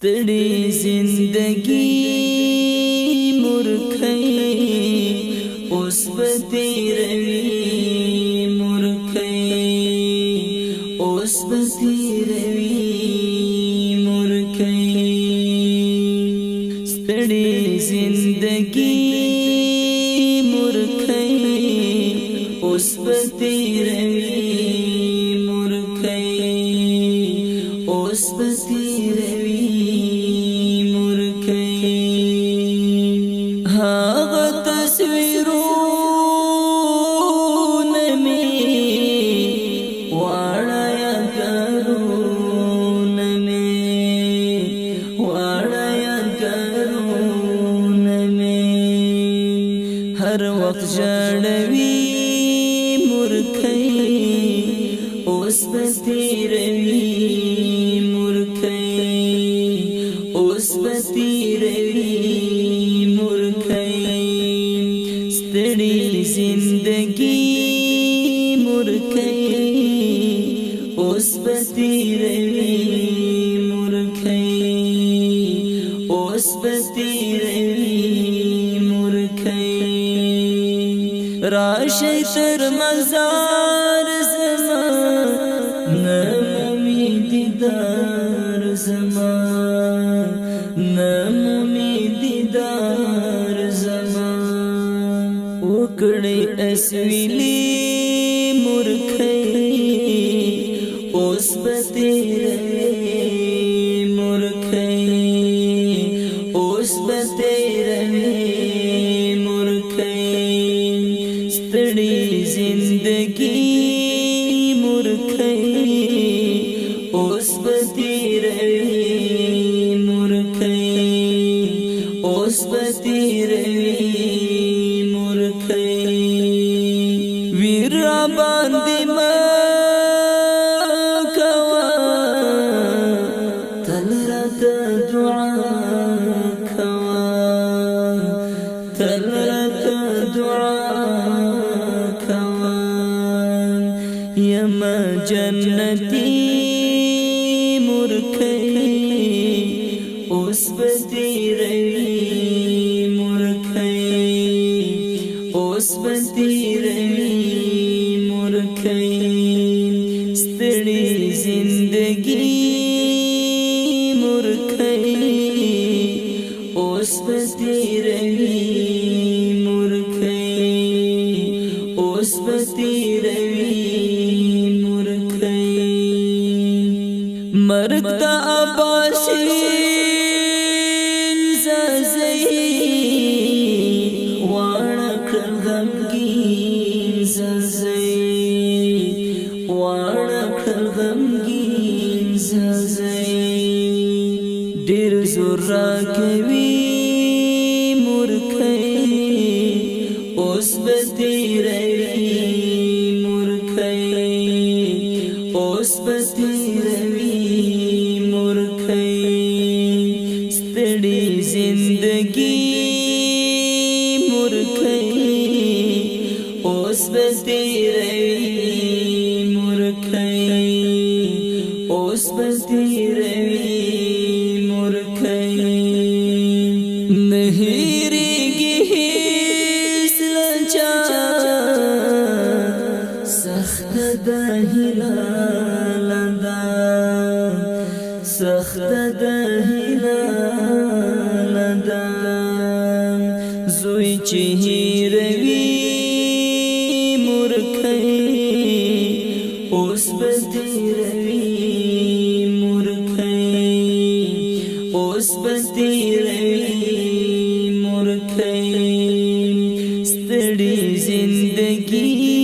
ستړي زندگی مرخی اوس بتیروي مرخی اوس بتیروي مرخی ستړي زندگی مرخی اوس بتیروي مرخی اوس بتیروي हर वक्त जड़वी मुरखई ओस बतीरवी मुरखई ओस बतीरवी मुरखई स्तड़ी जिंदगी मुरखई ओस बतीरवी मुरखई ओस बतीरवी राशि तर मजार ज़मा नमोमी दीदार ज़मा नमोमी दीदार ज़मा उकड़े असविली मुरखई ओस बतेरे मुरखई ओस बतेरे स्तड़ी जिंदगी मुरखई ओस बतीरवी मुरखई ओस बतीरवी मुरखई वीरा बांधी मकवा तलरत दुआ खवा तलरत दुआ यम जन्नती मुरखई ओस बतीरवी मुरखई ओस बतीरवी मुरखई स्तड़ी जिंदगी मुरखई ओस बतीरवी मुरखई ओस बतीरवी مرگ دا عباسین زازئی وانک غمگین زازئی وانک غمگین زازئی دیر زور راکوی مرخی اوس بتیروی مرخی اوس بتیروی ستड़ी जिंदगी मुरखई ओस बतीरवी मुरखई ओस बतीरवी मुरखई नहीरेगी लचा सख्त दहिला सख्त दहिला زوی چې هیروي مرخی اوس بتیروي مرخی اوس بتیروي مرخی ستړي زندگی